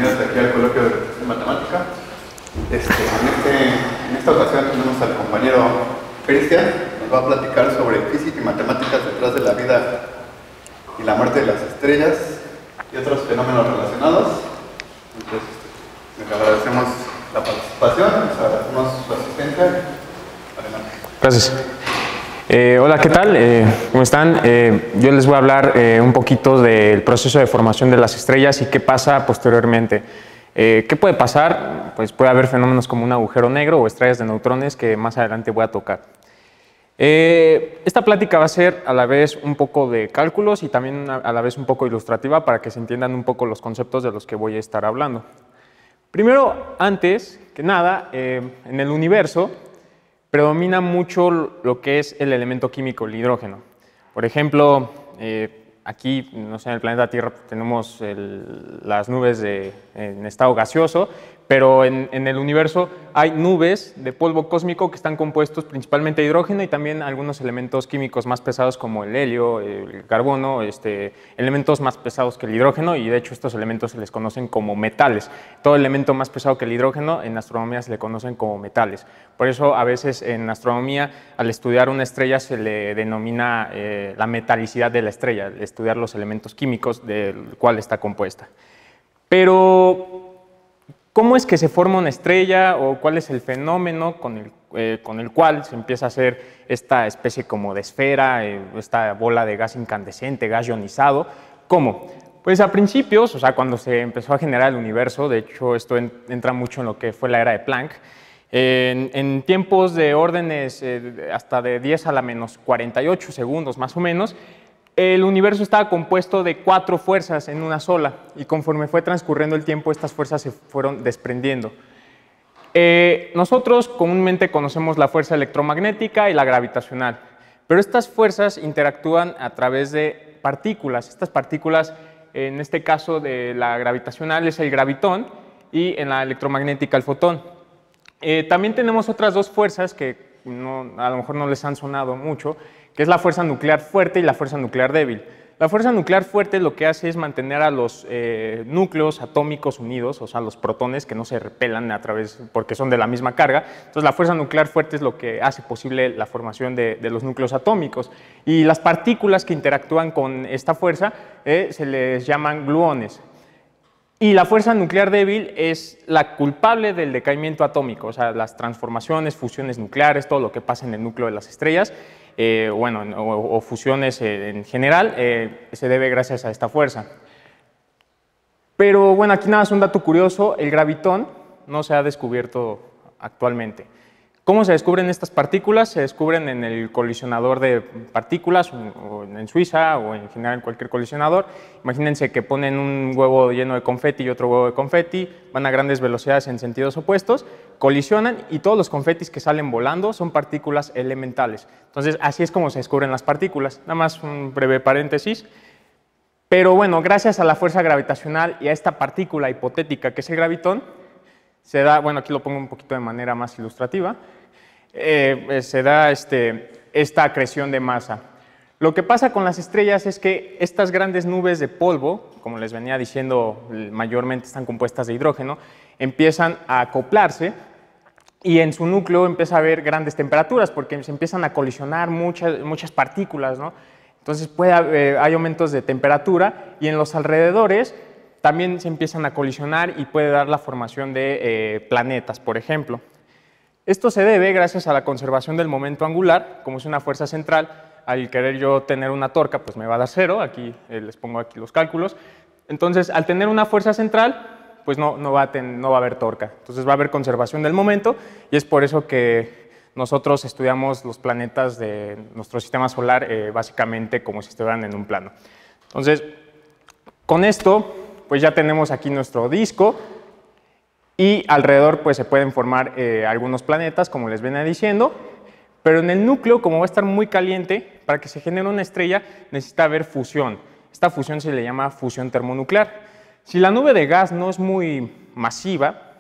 bienvenidos aquí al coloquio de matemática. En esta ocasión tenemos al compañero Cristian, nos va a platicar sobre física y matemáticas detrás de la vida y la muerte de las estrellas y otros fenómenos relacionados. Entonces, les agradecemos la participación, les agradecemos su asistencia. Adelante. Gracias. Hola, ¿qué tal? ¿Cómo están? Yo les voy a hablar un poquito del proceso de formación de las estrellas y qué pasa posteriormente. ¿Qué puede pasar? Pues puede haber fenómenos como un agujero negro o estrellas de neutrones que más adelante voy a tocar. Esta plática va a ser a la vez un poco de cálculos y también a la vez un poco ilustrativa para que se entiendan un poco los conceptos de los que voy a estar hablando. Primero, antes que nada, en el universo predomina mucho lo que es el elemento químico, el hidrógeno. Por ejemplo, aquí, no sé, en el planeta Tierra tenemos las nubes en estado gaseoso, pero en el universo hay nubes de polvo cósmico que están compuestos principalmente de hidrógeno y también algunos elementos químicos más pesados como el helio, el carbono, elementos más pesados que el hidrógeno, y de hecho estos elementos se les conocen como metales. Todo elemento más pesado que el hidrógeno en astronomía se le conocen como metales. Por eso a veces en astronomía, al estudiar una estrella se le denomina la metalicidad de la estrella, estudiar los elementos químicos del cual está compuesta. Pero ¿cómo es que se forma una estrella o cuál es el fenómeno con el cual se empieza a hacer esta especie como de esfera, esta bola de gas incandescente, gas ionizado? ¿Cómo? Pues a principios, o sea, cuando se empezó a generar el universo, de hecho esto entra mucho en lo que fue la era de Planck, en tiempos de órdenes hasta de 10 a la menos 48 segundos más o menos, el universo estaba compuesto de 4 fuerzas en una sola, y conforme fue transcurriendo el tiempo, estas fuerzas se fueron desprendiendo. Nosotros comúnmente conocemos la fuerza electromagnética y la gravitacional, pero estas fuerzas interactúan a través de partículas. Estas partículas, en este caso de la gravitacional, es el gravitón, y en la electromagnética el fotón. También tenemos otras 2 fuerzas que a lo mejor no les han sonado mucho, que es la fuerza nuclear fuerte y la fuerza nuclear débil. La fuerza nuclear fuerte lo que hace es mantener a los núcleos atómicos unidos, o sea, los protones que no se repelan porque son de la misma carga. Entonces, la fuerza nuclear fuerte es lo que hace posible la formación de los núcleos atómicos. Y las partículas que interactúan con esta fuerza se les llaman gluones. Y la fuerza nuclear débil es la culpable del decaimiento atómico, o sea, las transformaciones, fusiones nucleares, todo lo que pasa en el núcleo de las estrellas, o fusiones en general, se debe gracias a esta fuerza. Pero bueno, aquí nada es un dato curioso, el gravitón no se ha descubierto actualmente. ¿Cómo se descubren estas partículas? Se descubren en el colisionador de partículas, o en Suiza, o en general en cualquier colisionador. Imagínense que ponen un huevo lleno de confeti y otro huevo de confeti, van a grandes velocidades en sentidos opuestos, colisionan y todos los confetis que salen volando son partículas elementales. Entonces, así es como se descubren las partículas. Nada más un breve paréntesis. Pero bueno, gracias a la fuerza gravitacional y a esta partícula hipotética que es el gravitón, se da, bueno, aquí lo pongo un poquito de manera más ilustrativa, se da esta acreción de masa. Lo que pasa con las estrellas es que estas grandes nubes de polvo, como les venía diciendo, mayormente están compuestas de hidrógeno, empiezan a acoplarse y en su núcleo empieza a haber grandes temperaturas porque se empiezan a colisionar muchas partículas, ¿no? Entonces hay aumentos de temperatura y en los alrededores también se empiezan a colisionar y puede dar la formación de planetas, por ejemplo. Esto se debe gracias a la conservación del momento angular. Como es una fuerza central, al querer yo tener una torca, pues me va a dar 0. Aquí les pongo aquí los cálculos. Entonces, al tener una fuerza central, pues no va a haber torca. Entonces va a haber conservación del momento y es por eso que nosotros estudiamos los planetas de nuestro sistema solar básicamente como si estuvieran en un plano. Entonces, con esto pues ya tenemos aquí nuestro disco y alrededor pues se pueden formar algunos planetas, como les venía diciendo, pero en el núcleo, como va a estar muy caliente, para que se genere una estrella necesita haber fusión. Esta fusión se le llama fusión termonuclear. Si la nube de gas no es muy masiva,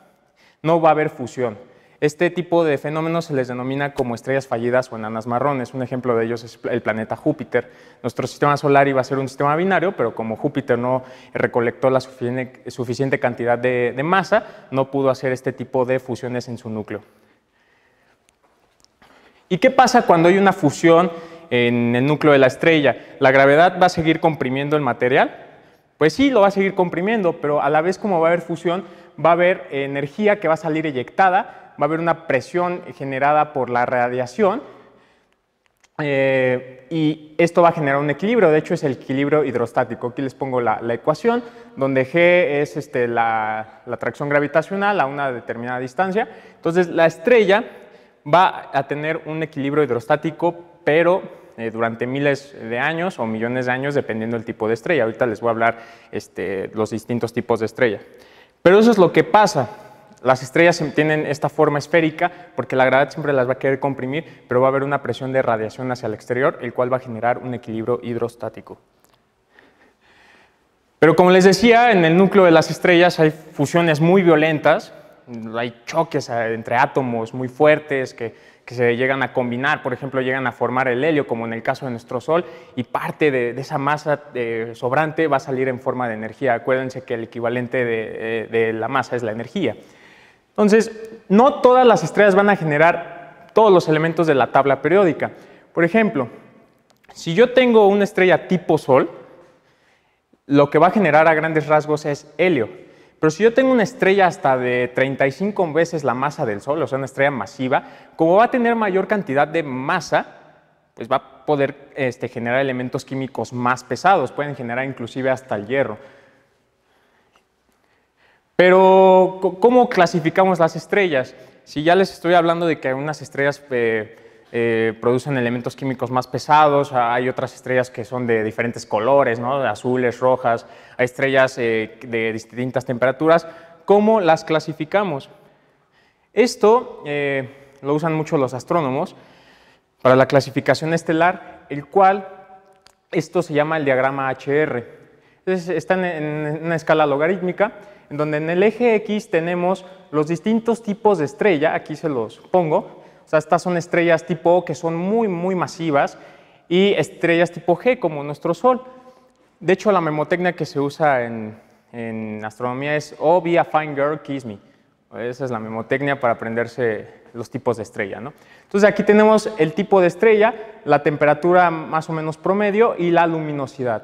no va a haber fusión. Este tipo de fenómenos se les denomina como estrellas fallidas o enanas marrones. Un ejemplo de ellos es el planeta Júpiter. Nuestro sistema solar iba a ser un sistema binario, pero como Júpiter no recolectó la suficiente cantidad de masa, no pudo hacer este tipo de fusiones en su núcleo. ¿Y qué pasa cuando hay una fusión en el núcleo de la estrella? ¿La gravedad va a seguir comprimiendo el material? Pues sí, lo va a seguir comprimiendo, pero a la vez como va a haber fusión, va a haber energía que va a salir eyectada, va a haber una presión generada por la radiación y esto va a generar un equilibrio. De hecho, es el equilibrio hidrostático. Aquí les pongo la ecuación, donde G es la atracción gravitacional a una determinada distancia. Entonces, la estrella va a tener un equilibrio hidrostático, pero durante miles de años o millones de años, dependiendo del tipo de estrella. Ahorita les voy a hablar los distintos tipos de estrella. Pero eso es lo que pasa. Las estrellas tienen esta forma esférica porque la gravedad siempre las va a querer comprimir, pero va a haber una presión de radiación hacia el exterior, el cual va a generar un equilibrio hidrostático. Pero como les decía, en el núcleo de las estrellas hay fusiones muy violentas, hay choques entre átomos muy fuertes que se llegan a combinar, por ejemplo, llegan a formar el helio, como en el caso de nuestro Sol, y parte de esa masa sobrante va a salir en forma de energía. Acuérdense que el equivalente de la masa es la energía. Entonces, no todas las estrellas van a generar todos los elementos de la tabla periódica. Por ejemplo, si yo tengo una estrella tipo Sol, lo que va a generar a grandes rasgos es helio. Pero si yo tengo una estrella hasta de 35 veces la masa del Sol, o sea, una estrella masiva, como va a tener mayor cantidad de masa, pues va a poder generar elementos químicos más pesados, pueden generar inclusive hasta el hierro. Pero, ¿cómo clasificamos las estrellas? Si ya les estoy hablando de que algunas estrellas producen elementos químicos más pesados, hay otras estrellas que son de diferentes colores, ¿no? De azules, rojas, hay estrellas de distintas temperaturas. ¿Cómo las clasificamos? Esto lo usan mucho los astrónomos para la clasificación estelar, el cual esto se llama el diagrama HR. Entonces, están en una escala logarítmica, en donde en el eje X tenemos los distintos tipos de estrella, aquí se los pongo. O sea, estas son estrellas tipo O que son muy, muy masivas y estrellas tipo G como nuestro Sol. De hecho, la memotecnia que se usa en astronomía es "Oh, be a fine girl, kiss me". Esa es la memotecnia para aprenderse los tipos de estrella, ¿no? Entonces, aquí tenemos el tipo de estrella, la temperatura más o menos promedio y la luminosidad.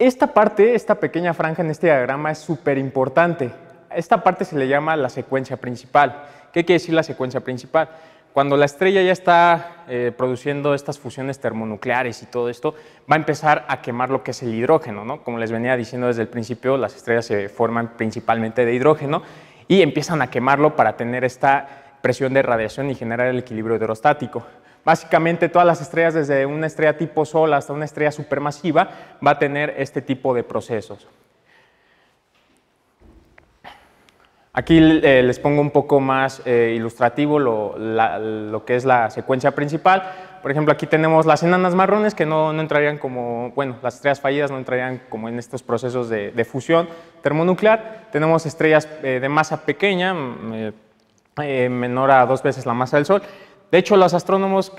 Esta parte, esta pequeña franja en este diagrama es súper importante. Esta parte se le llama la secuencia principal. ¿Qué quiere decir la secuencia principal? Cuando la estrella ya está produciendo estas fusiones termonucleares y todo esto, va a empezar a quemar lo que es el hidrógeno, ¿no? Como les venía diciendo desde el principio, las estrellas se forman principalmente de hidrógeno y empiezan a quemarlo para tener esta presión de radiación y generar el equilibrio hidrostático. Básicamente todas las estrellas, desde una estrella tipo Sol hasta una estrella supermasiva, va a tener este tipo de procesos. Aquí les pongo un poco más ilustrativo lo que es la secuencia principal. Por ejemplo, aquí tenemos las enanas marrones que no entrarían como, bueno, las estrellas fallidas no entrarían como en estos procesos de fusión termonuclear. Tenemos estrellas de masa pequeña, menor a 2 veces la masa del Sol. De hecho, los astrónomos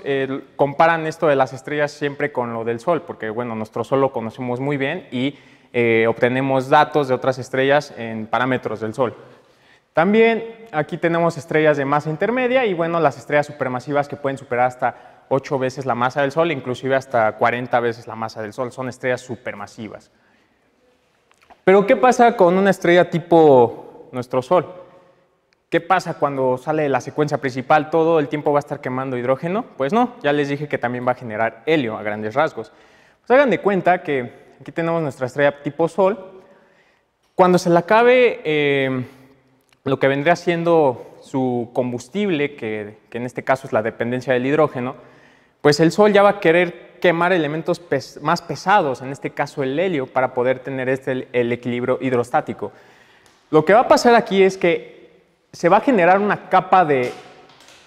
comparan esto de las estrellas siempre con lo del Sol, porque bueno, nuestro Sol lo conocemos muy bien y obtenemos datos de otras estrellas en parámetros del Sol. También aquí tenemos estrellas de masa intermedia y bueno, las estrellas supermasivas que pueden superar hasta 8 veces la masa del Sol, inclusive hasta 40 veces la masa del Sol, son estrellas supermasivas. Pero ¿qué pasa con una estrella tipo nuestro Sol? ¿Qué pasa cuando sale de la secuencia principal? ¿Todo el tiempo va a estar quemando hidrógeno? Pues no, ya les dije que también va a generar helio a grandes rasgos. Pues hagan de cuenta que aquí tenemos nuestra estrella tipo Sol. Cuando se le acabe lo que vendría siendo su combustible, que en este caso es la dependencia del hidrógeno, pues el Sol ya va a querer quemar elementos más pesados, en este caso el helio, para poder tener el equilibrio hidrostático. Lo que va a pasar aquí es que se va a generar una capa de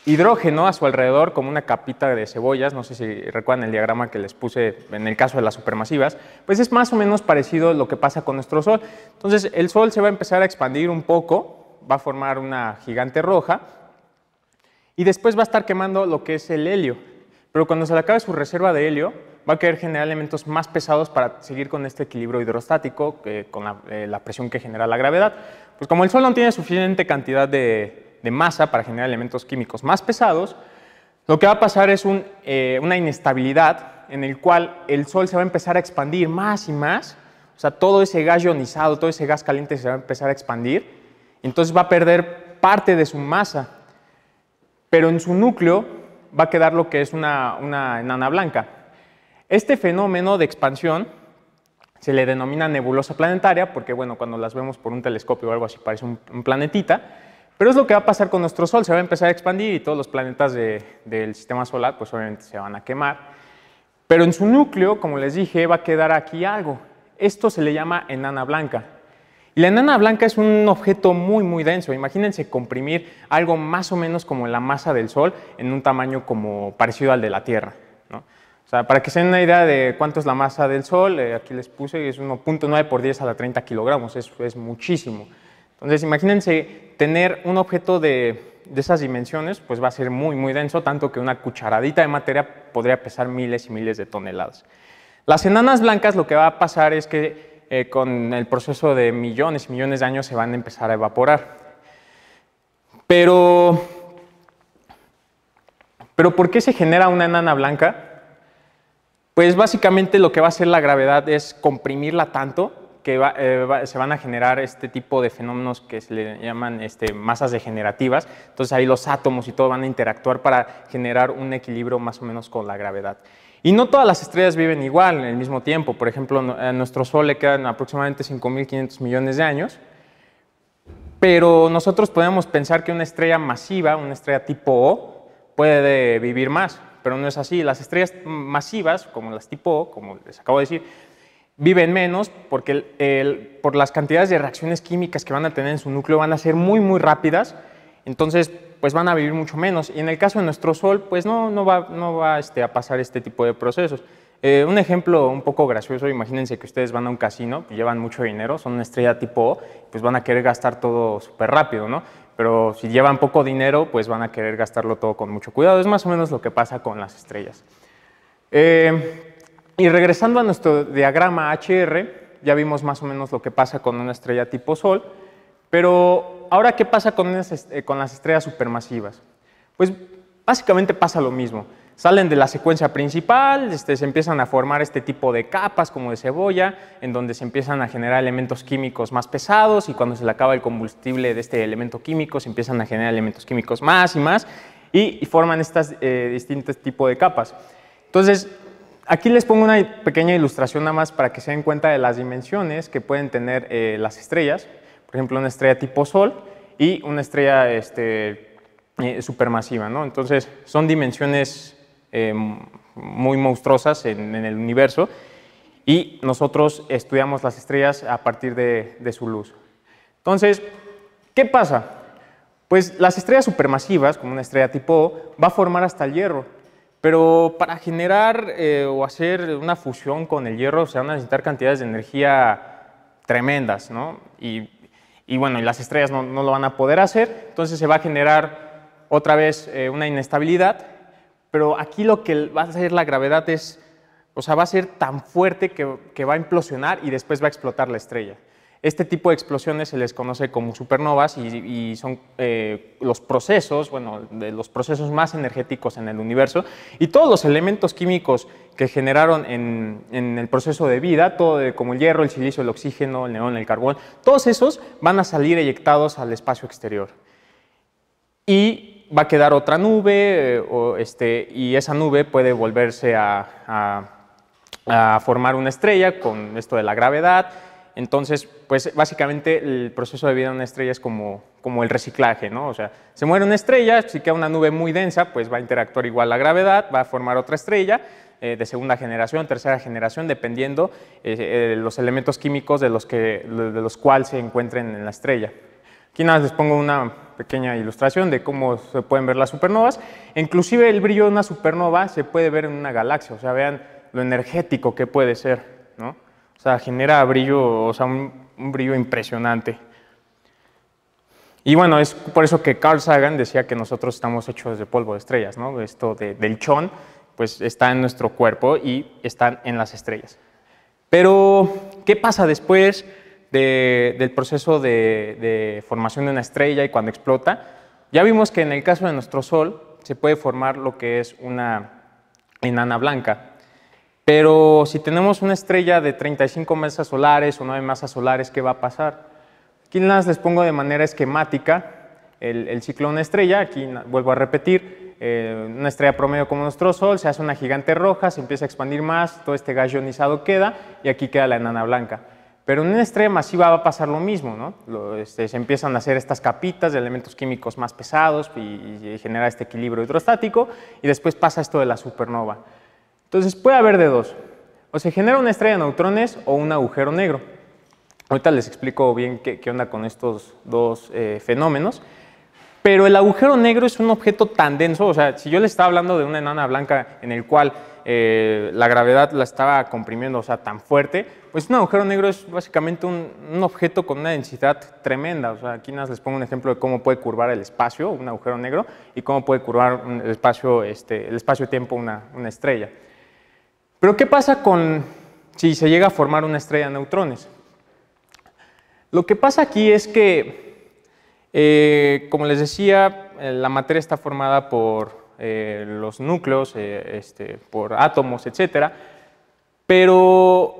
hidrógeno a su alrededor, como una capita de cebollas. No sé si recuerdan el diagrama que les puse en el caso de las supermasivas, pues es más o menos parecido a lo que pasa con nuestro Sol. Entonces el Sol se va a empezar a expandir un poco, va a formar una gigante roja y después va a estar quemando lo que es el helio. Pero cuando se le acabe su reserva de helio, va a querer generar elementos más pesados para seguir con este equilibrio hidrostático, con la presión que genera la gravedad. Pues como el Sol no tiene suficiente cantidad de masa para generar elementos químicos más pesados, lo que va a pasar es una inestabilidad en el cual el Sol se va a empezar a expandir más y más. O sea, todo ese gas ionizado, todo ese gas caliente se va a empezar a expandir. Entonces va a perder parte de su masa, pero en su núcleo va a quedar lo que es una enana blanca. Este fenómeno de expansión se le denomina nebulosa planetaria porque, bueno, cuando las vemos por un telescopio o algo así parece un planetita, pero es lo que va a pasar con nuestro Sol, se va a empezar a expandir y todos los planetas del sistema solar pues obviamente se van a quemar. Pero en su núcleo, como les dije, va a quedar aquí algo. Esto se le llama enana blanca. Y la enana blanca es un objeto muy, muy denso. Imagínense comprimir algo más o menos como la masa del Sol en un tamaño como parecido al de la Tierra, ¿no? O sea, para que se den una idea de cuánto es la masa del Sol, aquí les puse, es 1.9 por 10 a la 30 kilogramos, es muchísimo. Entonces, imagínense tener un objeto de esas dimensiones, pues va a ser muy, muy denso, tanto que una cucharadita de materia podría pesar miles y miles de toneladas. Las enanas blancas lo que va a pasar es que con el proceso de millones y millones de años se van a empezar a evaporar. Pero ¿por qué se genera una enana blanca? Pues básicamente lo que va a hacer la gravedad es comprimirla tanto que se van a generar este tipo de fenómenos que se le llaman masas degenerativas. Entonces ahí los átomos y todo van a interactuar para generar un equilibrio más o menos con la gravedad. Y no todas las estrellas viven igual en el mismo tiempo. Por ejemplo, a nuestro Sol le quedan aproximadamente 5.500 millones de años, pero nosotros podemos pensar que una estrella masiva, una estrella tipo O, puede vivir más, pero no es así. Las estrellas masivas, como las tipo O, como les acabo de decir, viven menos porque por las cantidades de reacciones químicas que van a tener en su núcleo van a ser muy, muy rápidas. Entonces, pues van a vivir mucho menos. Y en el caso de nuestro Sol, pues no va a pasar este tipo de procesos. Un ejemplo un poco gracioso, imagínense que ustedes van a un casino, llevan mucho dinero, son una estrella tipo O, pues van a querer gastar todo súper rápido, ¿no? Pero si llevan poco dinero, pues van a querer gastarlo todo con mucho cuidado. Es más o menos lo que pasa con las estrellas. Y regresando a nuestro diagrama HR, ya vimos más o menos lo que pasa con una estrella tipo Sol, pero ahora, ¿qué pasa con las estrellas supermasivas? Pues básicamente pasa lo mismo. Salen de la secuencia principal, se empiezan a formar este tipo de capas como de cebolla, en donde se empiezan a generar elementos químicos más pesados y cuando se le acaba el combustible de este elemento químico, se empiezan a generar elementos químicos más y más y forman estas distintos tipos de capas. Entonces, aquí les pongo una pequeña ilustración nada más para que se den cuenta de las dimensiones que pueden tener las estrellas. Por ejemplo, una estrella tipo Sol y una estrella supermasiva, ¿no? Entonces, son dimensiones muy monstruosas en el universo y nosotros estudiamos las estrellas a partir de su luz. Entonces, ¿qué pasa? Pues las estrellas supermasivas, como una estrella tipo O, va a formar hasta el hierro. Pero para generar o hacer una fusión con el hierro se van a necesitar cantidades de energía tremendas, ¿no? Y bueno, y las estrellas no lo van a poder hacer, entonces se va a generar otra vez una inestabilidad, pero aquí lo que va a hacer la gravedad es, o sea, va a ser tan fuerte que va a implosionar y después va a explotar la estrella. Este tipo de explosiones se les conoce como supernovas y son los procesos, bueno, de los procesos más energéticos en el universo. Y todos los elementos químicos que generaron en el proceso de vida, todo como el hierro, el silicio, el oxígeno, el neón, el carbón, todos esos van a salir eyectados al espacio exterior. Y va a quedar otra nube y esa nube puede volverse a formar una estrella con esto de la gravedad. Entonces, pues básicamente el proceso de vida de una estrella es como el reciclaje, ¿no? O sea, se muere una estrella, si queda una nube muy densa, pues va a interactuar igual la gravedad, va a formar otra estrella de segunda generación, tercera generación, dependiendo los elementos químicos de los cuales se encuentren en la estrella. Aquí nada más les pongo una pequeña ilustración de cómo se pueden ver las supernovas. Inclusive el brillo de una supernova se puede ver en una galaxia, o sea, vean lo energético que puede ser, ¿no? O sea, genera brillo, o sea, un brillo impresionante. Y bueno, es por eso que Carl Sagan decía que nosotros estamos hechos de polvo de estrellas, ¿no? Esto del chon, pues está en nuestro cuerpo y están en las estrellas. Pero, ¿qué pasa después del proceso de formación de una estrella y cuando explota? Ya vimos que en el caso de nuestro Sol se puede formar lo que es una enana blanca. Pero si tenemos una estrella de 35 masas solares o 9 masas solares, ¿qué va a pasar? Aquí les pongo de manera esquemática el ciclo de una estrella. Aquí vuelvo a repetir, una estrella promedio como nuestro Sol, se hace una gigante roja, se empieza a expandir más, todo este gas ionizado queda y aquí queda la enana blanca. Pero en una estrella masiva va a pasar lo mismo, ¿no? Se empiezan a hacer estas capitas de elementos químicos más pesados y genera este equilibrio hidrostático y después pasa esto de la supernova. Entonces puede haber de dos, o se genera una estrella de neutrones o un agujero negro. Ahorita les explico bien qué onda con estos dos fenómenos, pero el agujero negro es un objeto tan denso, o sea, si yo les estaba hablando de una enana blanca en el cual la gravedad la estaba comprimiendo, o sea, tan fuerte, pues un agujero negro es básicamente un objeto con una densidad tremenda. O sea, aquí les pongo un ejemplo de cómo puede curvar el espacio, un agujero negro, y cómo puede curvar el espacio-tiempo una estrella. Pero ¿qué pasa si se llega a formar una estrella de neutrones? Lo que pasa aquí es que, como les decía, la materia está formada por los núcleos, por átomos, etc. Pero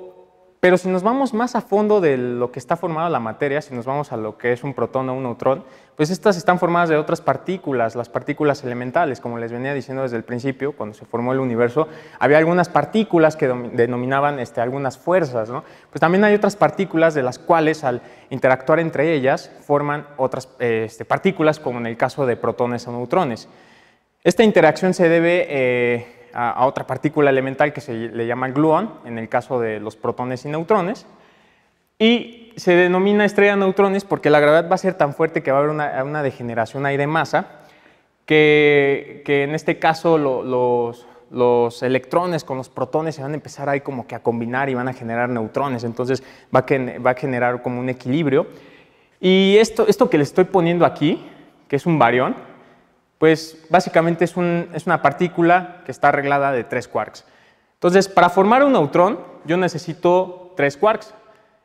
si nos vamos más a fondo de lo que está formada la materia, si nos vamos a lo que es un protón o un neutrón, pues estas están formadas de otras partículas, las partículas elementales. Como les venía diciendo desde el principio, cuando se formó el universo, había algunas partículas que denominaban algunas fuerzas, ¿no? Pues también hay otras partículas de las cuales al interactuar entre ellas forman otras partículas, como en el caso de protones o neutrones. Esta interacción se debe a otra partícula elemental que se le llama gluón, en el caso de los protones y neutrones, y se denomina estrella de neutrones porque la gravedad va a ser tan fuerte que va a haber una degeneración ahí de masa, que en este caso los electrones con los protones se van a empezar ahí como que a combinar y van a generar neutrones, entonces va a generar como un equilibrio. Y esto que les estoy poniendo aquí, que es un barión, pues básicamente es una partícula que está arreglada de 3 quarks. Entonces, para formar un neutrón, yo necesito 3 quarks.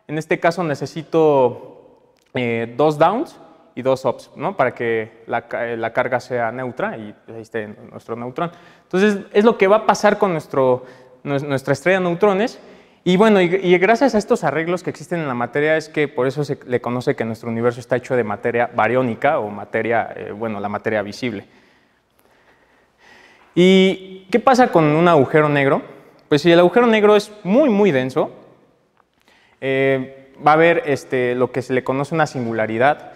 En este caso necesito 2 downs y 2 ups, ¿no? Para que la carga sea neutra y ahí esté nuestro neutrón. Entonces, es lo que va a pasar con nuestra estrella de neutrones. Y bueno, y gracias a estos arreglos que existen en la materia es que por eso se le conoce que nuestro universo está hecho de materia bariónica o materia, la materia visible. ¿Y qué pasa con un agujero negro? Pues si el agujero negro es muy, muy denso, va a haber lo que se le conoce una singularidad.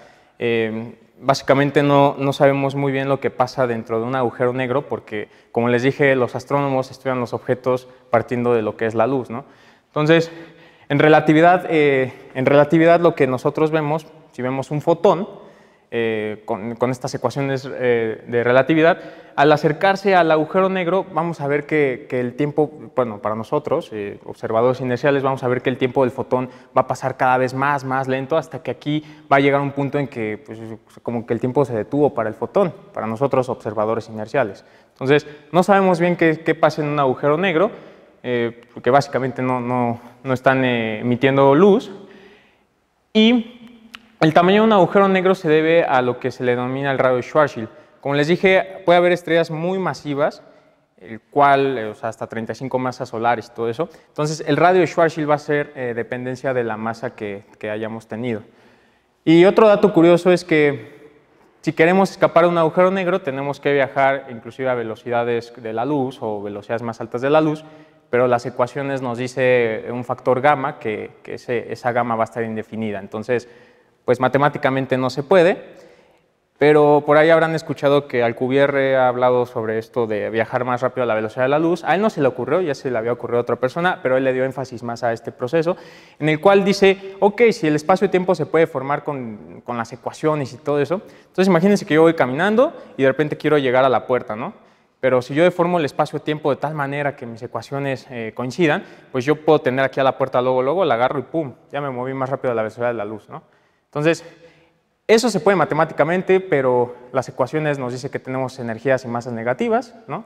Básicamente no sabemos muy bien lo que pasa dentro de un agujero negro porque, como les dije, los astrónomos estudian los objetos partiendo de lo que es la luz, ¿no? Entonces, en relatividad lo que nosotros vemos, si vemos un fotón, con estas ecuaciones de relatividad, al acercarse al agujero negro vamos a ver que el tiempo, bueno, para nosotros, observadores inerciales, vamos a ver que el tiempo del fotón va a pasar cada vez más lento hasta que aquí va a llegar un punto en que pues, como que el tiempo se detuvo para el fotón, para nosotros observadores inerciales. Entonces, no sabemos bien qué pasa en un agujero negro, porque básicamente no están emitiendo luz, y el tamaño de un agujero negro se debe a lo que se le denomina el radio de Schwarzschild. Como les dije, puede haber estrellas muy masivas, el cual, o sea, hasta 35 masas solares y todo eso. Entonces, el radio de Schwarzschild va a ser dependencia de la masa que hayamos tenido. Y otro dato curioso es que si queremos escapar de un agujero negro, tenemos que viajar inclusive a velocidades de la luz o velocidades más altas de la luz, pero las ecuaciones nos dice un factor gamma que esa gamma va a estar indefinida. Entonces, pues matemáticamente no se puede, pero por ahí habrán escuchado que Alcubierre ha hablado sobre esto de viajar más rápido a la velocidad de la luz. A él no se le ocurrió, ya se le había ocurrido a otra persona, pero él le dio énfasis más a este proceso, en el cual dice, ok, si el espacio-tiempo se puede formar con las ecuaciones y todo eso, entonces imagínense que yo voy caminando y de repente quiero llegar a la puerta, ¿no? Pero si yo deformo el espacio-tiempo de tal manera que mis ecuaciones coincidan, pues yo puedo tener aquí a la puerta luego, la agarro y ¡pum! Ya me moví más rápido a la velocidad de la luz, ¿no? Entonces, Eso se puede matemáticamente, pero las ecuaciones nos dicen que tenemos energías y masas negativas, ¿no?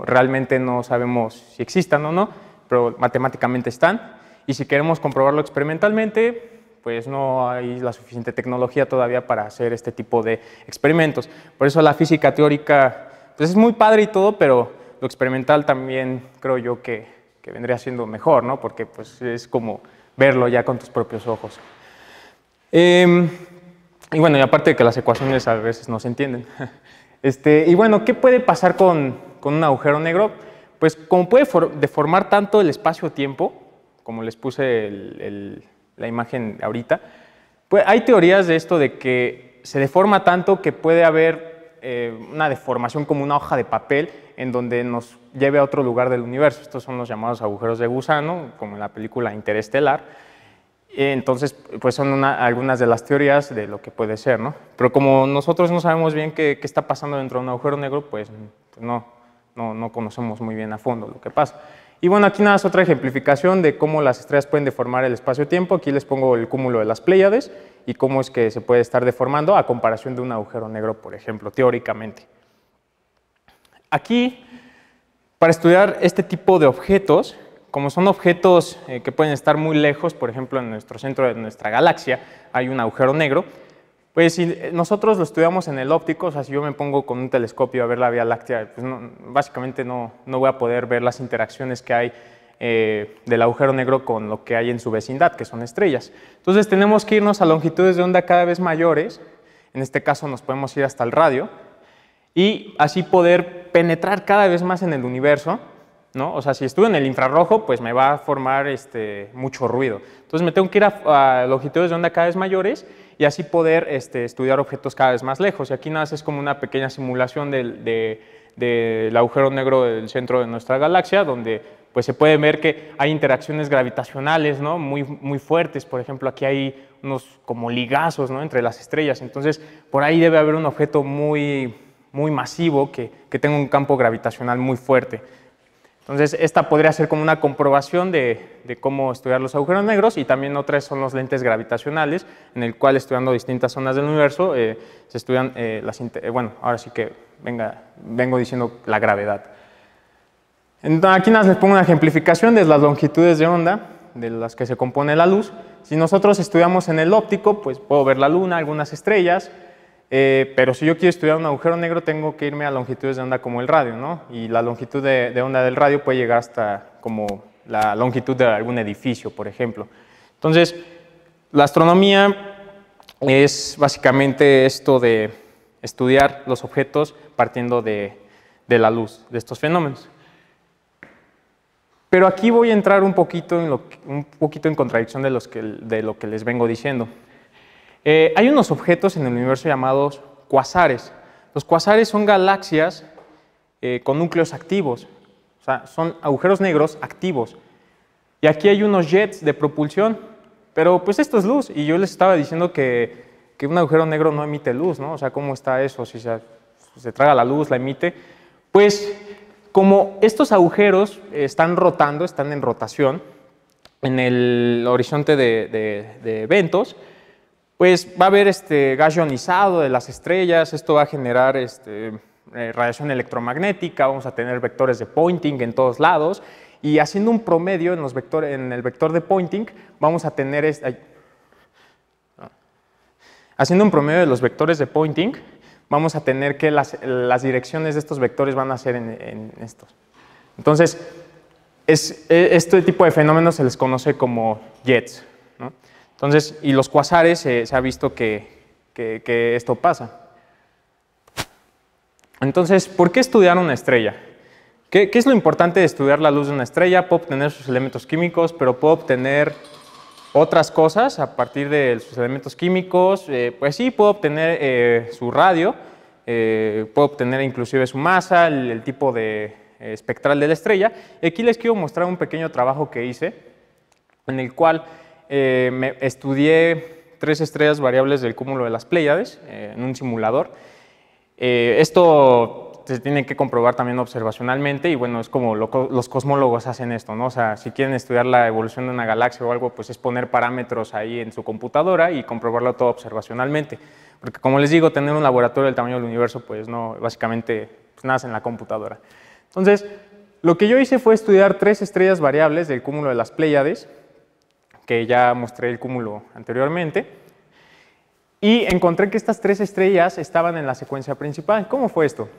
Realmente no sabemos si existan o no, pero matemáticamente están. Y si queremos comprobarlo experimentalmente, pues no hay la suficiente tecnología todavía para hacer este tipo de experimentos. Por eso la física teórica pues es muy padre y todo, pero lo experimental también creo yo que vendría siendo mejor, ¿no? Porque pues, es como verlo ya con tus propios ojos. Y bueno, y aparte de que las ecuaciones a veces no se entienden. Y bueno, ¿qué puede pasar con un agujero negro? Pues como puede deformar tanto el espacio-tiempo, como les puse la imagen ahorita, pues hay teorías de esto de que se deforma tanto que puede haber una deformación como una hoja de papel en donde nos lleve a otro lugar del universo. Estos son los llamados agujeros de gusano, como en la película Interestelar. Entonces, pues son algunas de las teorías de lo que puede ser, ¿no? Pero como nosotros no sabemos bien qué está pasando dentro de un agujero negro, pues no conocemos muy bien a fondo lo que pasa. Y bueno, aquí nada es otra ejemplificación de cómo las estrellas pueden deformar el espacio-tiempo. Aquí les pongo el cúmulo de las Pléyades y cómo es que se puede estar deformando a comparación de un agujero negro, por ejemplo, teóricamente. Aquí, para estudiar este tipo de objetos, como son objetos que pueden estar muy lejos, por ejemplo, en nuestro centro de nuestra galaxia hay un agujero negro, pues si nosotros lo estudiamos en el óptico, o sea, si yo me pongo con un telescopio a ver la Vía Láctea, pues básicamente no voy a poder ver las interacciones que hay del agujero negro con lo que hay en su vecindad, que son estrellas. Entonces tenemos que irnos a longitudes de onda cada vez mayores, en este caso nos podemos ir hasta el radio, y así poder penetrar cada vez más en el universo, ¿no? O sea, si estuve en el infrarrojo, pues me va a formar mucho ruido. Entonces me tengo que ir a longitudes de onda cada vez mayores y así poder estudiar objetos cada vez más lejos. Y aquí nada más es como una pequeña simulación del agujero negro del centro de nuestra galaxia, donde pues se puede ver que hay interacciones gravitacionales, ¿no? muy fuertes. Por ejemplo, aquí hay unos como ligazos, ¿no? Entre las estrellas. Entonces, por ahí debe haber un objeto muy masivo que tenga un campo gravitacional muy fuerte. Entonces, esta podría ser como una comprobación de cómo estudiar los agujeros negros, y también otras son los lentes gravitacionales, en el cual estudiando distintas zonas del universo se estudian bueno, ahora sí que vengo diciendo la gravedad. Entonces, aquí les pongo una ejemplificación de las longitudes de onda de las que se compone la luz. Si nosotros estudiamos en el óptico, pues puedo ver la luna, algunas estrellas, pero si yo quiero estudiar un agujero negro tengo que irme a longitudes de onda como el radio, ¿no? Y la longitud de onda del radio puede llegar hasta como la longitud de algún edificio, por ejemplo. Entonces, la astronomía es básicamente esto de estudiar los objetos partiendo de la luz, de estos fenómenos. Pero aquí voy a entrar un poquito en contradicción de lo que les vengo diciendo. Hay unos objetos en el universo llamados cuasares. Los cuasares son galaxias con núcleos activos, o sea, son agujeros negros activos. Y aquí hay unos jets de propulsión, pero pues esto es luz, y yo les estaba diciendo que un agujero negro no emite luz, ¿no? O sea, ¿cómo está eso? Si se traga la luz, la emite. Pues como estos agujeros están rotando, están en rotación en el horizonte de eventos, pues va a haber gas ionizado de las estrellas, esto va a generar radiación electromagnética, vamos a tener vectores de Poynting en todos lados, y haciendo un promedio en el vector de Poynting vamos a tener haciendo un promedio de los vectores de Poynting vamos a tener que las direcciones de estos vectores van a ser en estos. Entonces, este tipo de fenómenos se les conoce como jets, ¿no? Entonces, y los cuasares se ha visto que esto pasa. Entonces, ¿por qué estudiar una estrella? ¿Qué es lo importante de estudiar la luz de una estrella? Puedo obtener sus elementos químicos, pero puedo obtener otras cosas a partir de sus elementos químicos. Pues sí, puedo obtener su radio, puedo obtener inclusive su masa, el tipo espectral de la estrella. Y aquí les quiero mostrar un pequeño trabajo que hice, en el cual estudié 3 estrellas variables del cúmulo de las Pléyades en un simulador. Esto se tiene que comprobar también observacionalmente y bueno, es como los cosmólogos hacen esto, ¿no? O sea, si quieren estudiar la evolución de una galaxia o algo, pues es poner parámetros ahí en su computadora y comprobarlo todo observacionalmente. Porque como les digo, tener un laboratorio del tamaño del universo, pues no, básicamente pues, nace en la computadora. Entonces, lo que yo hice fue estudiar 3 estrellas variables del cúmulo de las Pléyades, que ya mostré el cúmulo anteriormente. Y encontré que estas 3 estrellas estaban en la secuencia principal. ¿Cómo fue esto?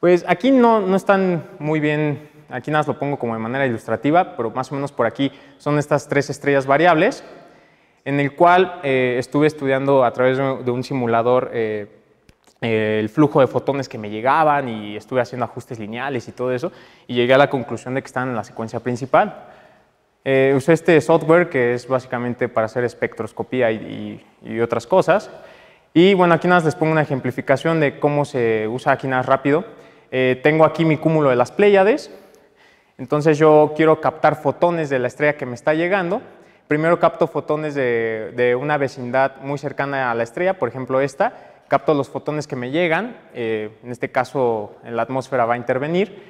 Pues aquí no están muy bien, aquí nada más lo pongo como de manera ilustrativa, pero más o menos por aquí son estas 3 estrellas variables, en el cual estuve estudiando a través de un simulador el flujo de fotones que me llegaban y estuve haciendo ajustes lineales y todo eso, y llegué a la conclusión de que están en la secuencia principal. Usé este software que es básicamente para hacer espectroscopía y otras cosas. Y bueno, aquí nada más les pongo una ejemplificación de cómo se usa aquí nada más rápido. Tengo aquí mi cúmulo de las Pléyades. Entonces yo quiero captar fotones de la estrella que me está llegando. Primero capto fotones de una vecindad muy cercana a la estrella, por ejemplo esta. Capto los fotones que me llegan, en este caso en la atmósfera va a intervenir.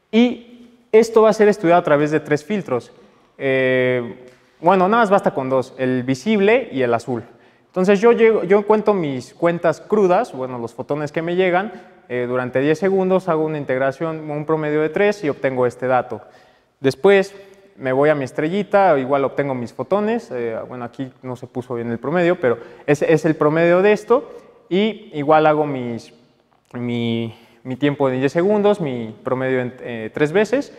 Y esto va a ser estudiado a través de 3 filtros. Bueno, nada más basta con 2, el visible y el azul. Entonces yo cuento mis cuentas crudas, bueno, los fotones que me llegan, durante 10 segundos hago una integración, un promedio de 3 y obtengo este dato. Después me voy a mi estrellita, igual obtengo mis fotones, bueno, aquí no se puso bien el promedio, pero es el promedio de esto y igual hago mi tiempo de 10 segundos, mi promedio en 3 veces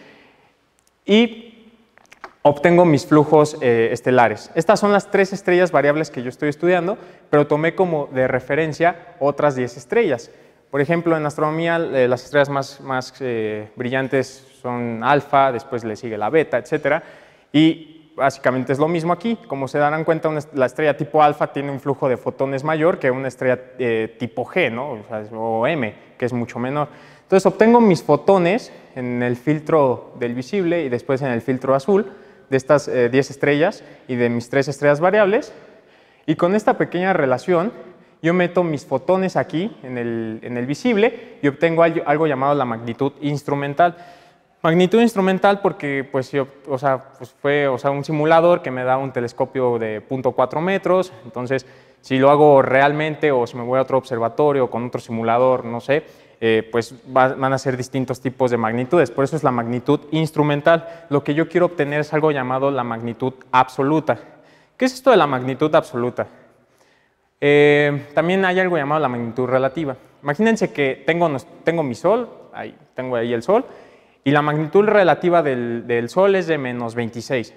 y obtengo mis flujos estelares. Estas son las 3 estrellas variables que yo estoy estudiando, pero tomé como de referencia otras 10 estrellas. Por ejemplo, en astronomía las estrellas más brillantes son alfa, después le sigue la beta, etc. Y básicamente es lo mismo aquí. Como se darán cuenta, la estrella tipo alfa tiene un flujo de fotones mayor que una estrella tipo G, ¿no? O M, que es mucho menor. Entonces obtengo mis fotones en el filtro del visible y después en el filtro azul de estas 10 estrellas y de mis 3 estrellas variables, y con esta pequeña relación yo meto mis fotones aquí en el visible y obtengo algo llamado la magnitud instrumental. Magnitud instrumental porque pues fue un simulador que me da un telescopio de 0.4 metros, entonces si lo hago realmente o si me voy a otro observatorio con otro simulador, no sé, pues van a ser distintos tipos de magnitudes, por eso es la magnitud instrumental. Lo que yo quiero obtener es algo llamado la magnitud absoluta. ¿Qué es esto de la magnitud absoluta? También hay algo llamado la magnitud relativa. Imagínense que tengo mi Sol, tengo ahí el Sol, y la magnitud relativa del Sol es de menos 26.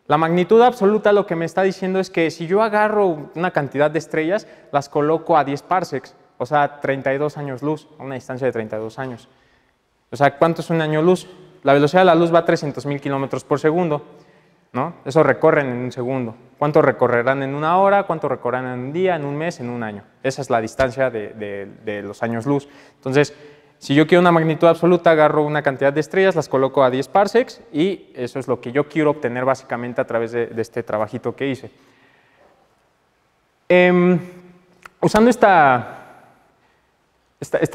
La magnitud absoluta lo que me está diciendo es que si yo agarro una cantidad de estrellas, las coloco a 10 parsecs, o sea, 32 años luz, a una distancia de 32 años. O sea, ¿cuánto es un año luz? La velocidad de la luz va a 300.000 kilómetros por segundo, ¿no? Eso recorren en un segundo. ¿Cuánto recorrerán en una hora? ¿Cuánto recorrerán en un día, en un mes, en un año? Esa es la distancia de los años luz. Entonces, si yo quiero una magnitud absoluta, agarro una cantidad de estrellas, las coloco a 10 parsecs y eso es lo que yo quiero obtener básicamente a través de este trabajito que hice. Usando esta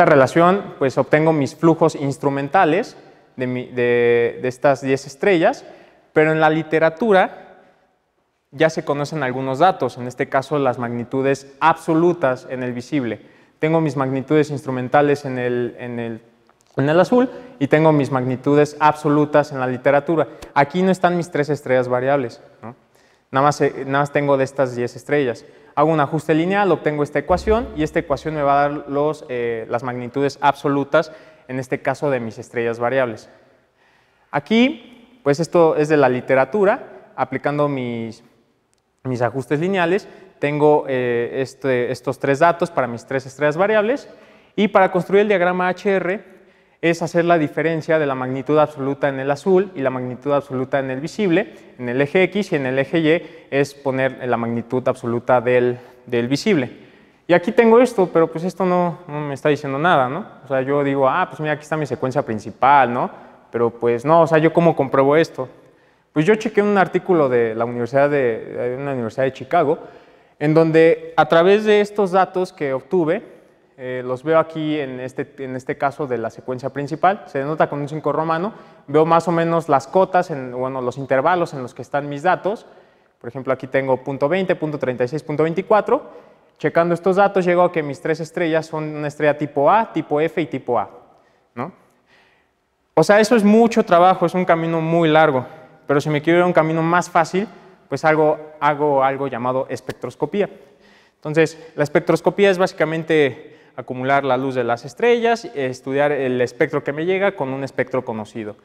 relación, pues obtengo mis flujos instrumentales de estas 10 estrellas, pero en la literatura ya se conocen algunos datos, en este caso las magnitudes absolutas en el visible. Tengo mis magnitudes instrumentales en el azul y tengo mis magnitudes absolutas en la literatura. Aquí no están mis 3 estrellas variables, ¿no? Nada más tengo de estas 10 estrellas. Hago un ajuste lineal, obtengo esta ecuación y esta ecuación me va a dar las magnitudes absolutas, en este caso de mis estrellas variables. Aquí, pues esto es de la literatura, aplicando mis ajustes lineales, tengo estos 3 datos para mis 3 estrellas variables y para construir el diagrama HR es hacer la diferencia de la magnitud absoluta en el azul y la magnitud absoluta en el visible, en el eje X, y en el eje Y es poner la magnitud absoluta del visible. Y aquí tengo esto, pero pues esto no me está diciendo nada, ¿no? O sea, yo digo, pues mira, aquí está mi secuencia principal, ¿no? Pero pues no, o sea, ¿yo cómo compruebo esto? Pues yo chequé un artículo de la Universidad de Chicago, en donde a través de estos datos que obtuve, los veo aquí en este caso de la secuencia principal, se denota con un 5 romano, veo más o menos las cotas, bueno, los intervalos en los que están mis datos. Por ejemplo, aquí tengo punto 20, punto 36, punto 24. Checando estos datos, llego a que mis 3 estrellas son una estrella tipo A, tipo F y tipo A, ¿no? O sea, eso es mucho trabajo, es un camino muy largo, pero si me quiero ir a un camino más fácil, pues hago algo llamado espectroscopía. Entonces, la espectroscopía es básicamente acumular la luz de las estrellas, estudiar el espectro que me llega con un espectro conocido.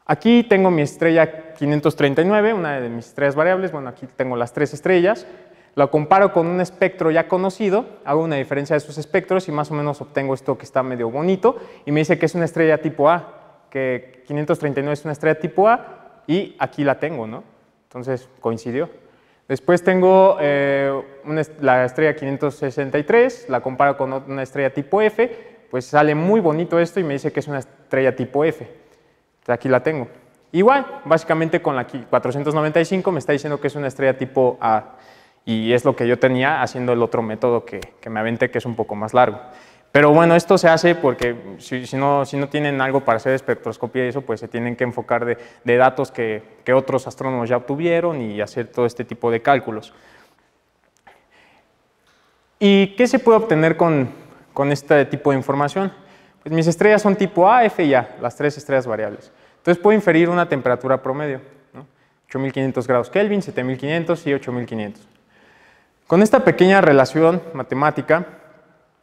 Aquí tengo mi estrella 539, una de mis estrellas variables. Bueno, aquí tengo las 3 estrellas. Lo comparo con un espectro ya conocido, hago una diferencia de sus espectros y más o menos obtengo esto que está medio bonito y me dice que es una estrella tipo A, que 539 es una estrella tipo A y aquí la tengo, ¿no? Entonces coincidió. Después tengo la estrella 563, la comparo con una estrella tipo F, pues sale muy bonito esto y me dice que es una estrella tipo F. Entonces aquí la tengo. Igual, básicamente con la 495 me está diciendo que es una estrella tipo A. Y es lo que yo tenía haciendo el otro método que me aventé, que es un poco más largo. Pero bueno, esto se hace porque si no tienen algo para hacer espectroscopía y eso, pues se tienen que enfocar de datos que otros astrónomos ya obtuvieron y hacer todo este tipo de cálculos. ¿Y qué se puede obtener con este tipo de información? Pues mis estrellas son tipo A, F y A, las 3 estrellas variables. Entonces puedo inferir una temperatura promedio, ¿no? 8500 grados Kelvin, 7500 y 8500. Con esta pequeña relación matemática,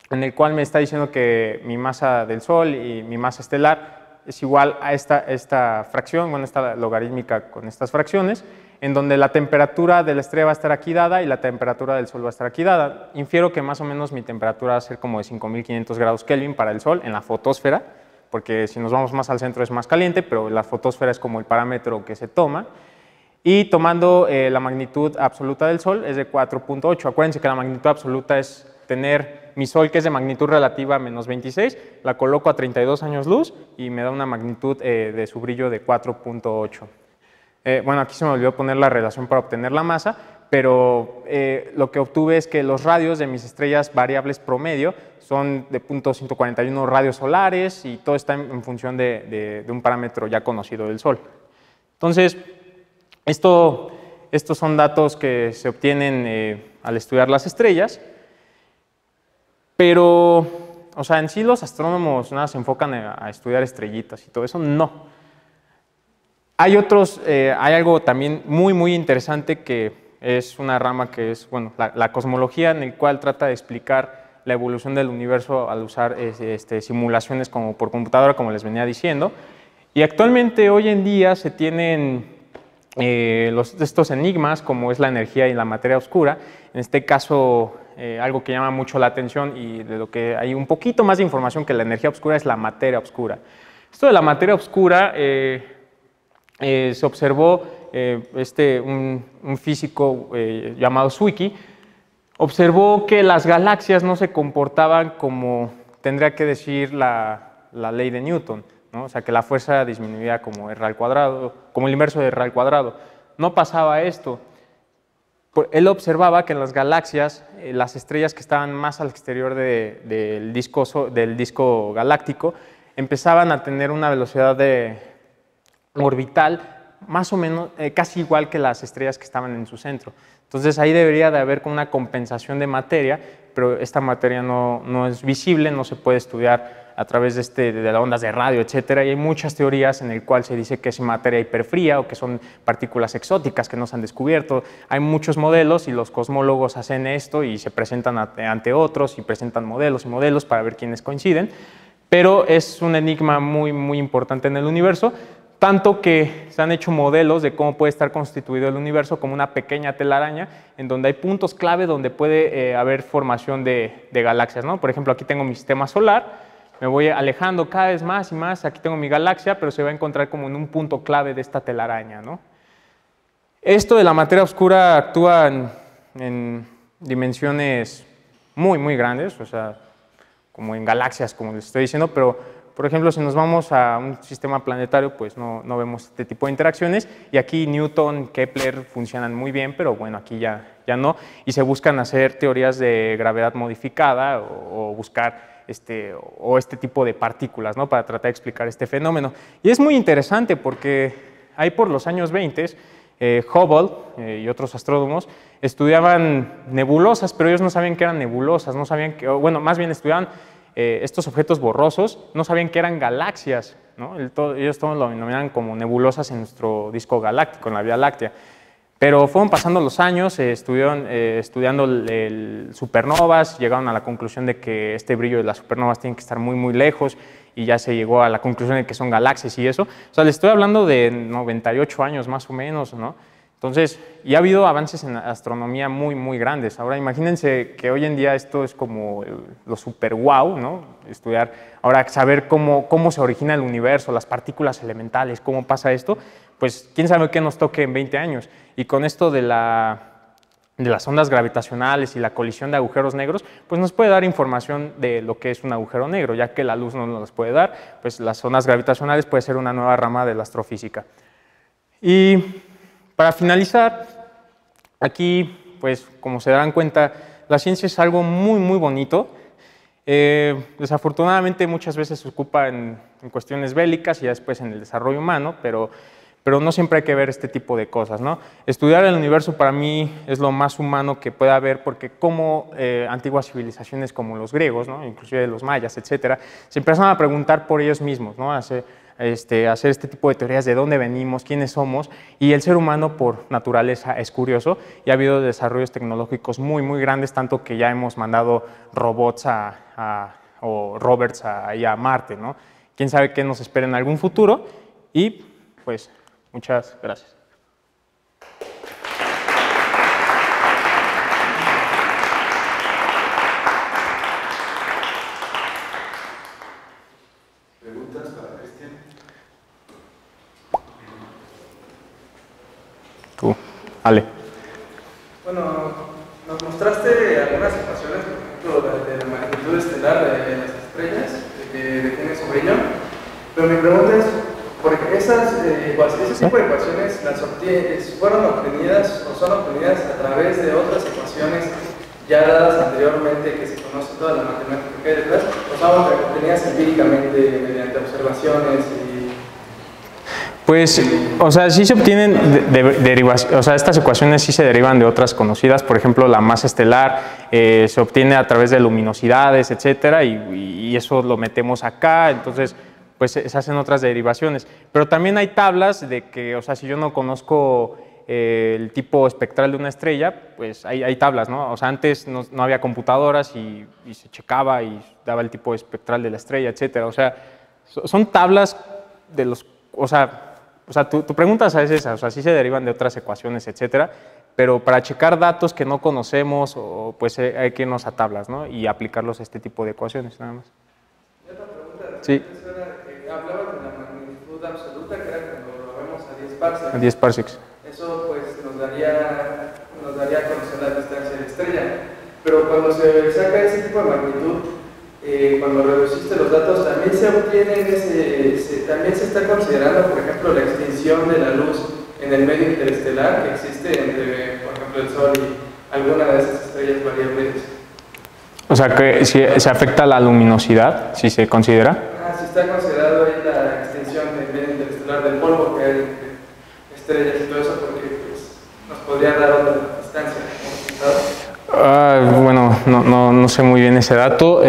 en el cual me está diciendo que mi masa del Sol y mi masa estelar es igual a esta fracción, bueno, esta logarítmica con estas fracciones, en donde la temperatura de la estrella va a estar aquí dada y la temperatura del Sol va a estar aquí dada. Infiero que más o menos mi temperatura va a ser como de 5500 grados Kelvin para el Sol en la fotosfera, porque si nos vamos más al centro es más caliente, pero la fotosfera es como el parámetro que se toma. Y tomando la magnitud absoluta del Sol es de 4.8. Acuérdense que la magnitud absoluta es tener mi Sol, que es de magnitud relativa menos 26, la coloco a 32 años luz y me da una magnitud de su brillo de 4.8. Bueno, aquí se me olvidó poner la relación para obtener la masa, pero lo que obtuve es que los radios de mis estrellas variables promedio son de 0.141 radios solares y todo está en función de un parámetro ya conocido del Sol. Entonces, estos son datos que se obtienen al estudiar las estrellas, pero, o sea, en sí los astrónomos nada se enfocan a estudiar estrellitas y todo eso, no. Hay algo también muy interesante que es una rama que es, bueno, la cosmología, en el cual trata de explicar la evolución del universo al usar simulaciones como por computadora, como les venía diciendo, y actualmente hoy en día se tienen estos enigmas como es la energía y la materia oscura. En este caso algo que llama mucho la atención y de lo que hay un poquito más de información que la energía oscura es la materia oscura. Esto de la materia oscura se observó, un físico llamado Zwicky observó que las galaxias no se comportaban como tendría que decir la ley de Newton, ¿no? O sea, que la fuerza disminuía como R al cuadrado, como el inverso de R al cuadrado. No pasaba esto. Él observaba que en las galaxias, las estrellas que estaban más al exterior del disco galáctico empezaban a tener una velocidad orbital más o menos casi igual que las estrellas que estaban en su centro. Entonces ahí debería de haber una compensación de materia, pero esta materia no es visible, no se puede estudiar a través de las ondas de radio, etcétera, y hay muchas teorías en el cual se dice que es materia hiperfría o que son partículas exóticas que no se han descubierto. Hay muchos modelos y los cosmólogos hacen esto y se presentan ante otros y presentan modelos y modelos para ver quiénes coinciden, pero es un enigma muy importante en el universo, tanto que se han hecho modelos de cómo puede estar constituido el universo como una pequeña telaraña en donde hay puntos clave donde puede haber formación de galaxias, ¿no? Por ejemplo, aquí tengo mi sistema solar, me voy alejando cada vez más y más, aquí tengo mi galaxia, pero se va a encontrar como en un punto clave de esta telaraña, ¿no? Esto de la materia oscura actúa en dimensiones muy grandes, o sea, como en galaxias, como les estoy diciendo, pero por ejemplo, si nos vamos a un sistema planetario, pues no vemos este tipo de interacciones, y aquí Newton, Kepler funcionan muy bien, pero bueno, aquí ya ya no, y se buscan hacer teorías de gravedad modificada o buscar este tipo de partículas, ¿no? Para tratar de explicar este fenómeno. Y es muy interesante porque ahí por los años 20, Hubble y otros astrónomos estudiaban nebulosas, pero ellos no sabían que eran nebulosas, no sabían que, bueno, más bien estudiaban estos objetos borrosos, no sabían que eran galaxias, ¿no? Ellos todos lo denominaban como nebulosas en nuestro disco galáctico, en la Vía Láctea. Pero fueron pasando los años, estuvieron estudiando supernovas, llegaron a la conclusión de que este brillo de las supernovas tiene que estar muy, muy lejos, y ya se llegó a la conclusión de que son galaxias y eso. O sea, les estoy hablando de 98 años más o menos, ¿no? Entonces, y ha habido avances en astronomía muy, muy grandes. Ahora, imagínense que hoy en día esto es como lo super wow, ¿no? Estudiar, ahora saber cómo se origina el universo, las partículas elementales, cómo pasa esto, pues quién sabe qué nos toque en 20 años. Y con esto de las ondas gravitacionales y la colisión de agujeros negros, pues nos puede dar información de lo que es un agujero negro, ya que la luz no nos las puede dar, pues las ondas gravitacionales puede ser una nueva rama de la astrofísica. Y para finalizar, aquí, pues como se darán cuenta, la ciencia es algo muy, muy bonito. Desafortunadamente muchas veces se ocupa en cuestiones bélicas y ya después en el desarrollo humano, pero no siempre hay que ver este tipo de cosas, ¿no? Estudiar el universo para mí es lo más humano que puede haber, porque como antiguas civilizaciones como los griegos, ¿no? Inclusive los mayas, etcétera, se empezaron a preguntar por ellos mismos, ¿no? Hacer este tipo de teorías de dónde venimos, quiénes somos, y el ser humano por naturaleza es curioso, y ha habido desarrollos tecnológicos muy, muy grandes, tanto que ya hemos mandado robots o rovers a Marte, ¿no? Quién sabe qué nos espera en algún futuro, y pues muchas gracias. ¿Preguntas para Cristian? Tú, Ale. Bueno, nos mostraste algunas ecuaciones, por ejemplo, de la magnitud estelar de las estrellas, que tiene su brillo, pero mi pregunta es, porque ese tipo de ecuaciones fueron obtenidas o son obtenidas a través de otras ecuaciones ya dadas anteriormente, que se conoce toda la matemática que hay detrás, o son obtenidas empíricamente mediante observaciones y... Pues, o sea, sí se obtienen derivaciones, o sea, estas ecuaciones sí se derivan de otras conocidas, por ejemplo, la masa estelar se obtiene a través de luminosidades, etcétera, y eso lo metemos acá, entonces pues se hacen otras derivaciones. Pero también hay tablas de que, o sea, si yo no conozco el tipo espectral de una estrella, pues hay tablas, ¿no? O sea, antes no había computadoras y se checaba y daba el tipo espectral de la estrella, etcétera. O sea, son tablas de los, o sea, tu pregunta es esa, o sea, sí se derivan de otras ecuaciones, etcétera, pero para checar datos que no conocemos, pues hay que irnos a tablas, ¿no? Y aplicarlos a este tipo de ecuaciones, nada más. Y otra pregunta, Sí. hablabas de la magnitud absoluta, que era cuando lo vemos a 10 parsecs. A 10 parsecs. Eso pues nos daría a conocer la distancia de la estrella. Pero cuando se saca ese tipo de magnitud, cuando reduciste los datos, también se obtiene también se está considerando, por ejemplo, la extinción de la luz en el medio interestelar que existe entre, por ejemplo, el Sol y alguna de esas estrellas variables. O sea, que si se afecta la luminosidad, si se considera. Si está considerado ahí la extinción del medio interestelar del polvo que hay entre estrellas y todo eso, porque pues, nos podría dar otra distancia. Bueno, no sé muy bien ese dato,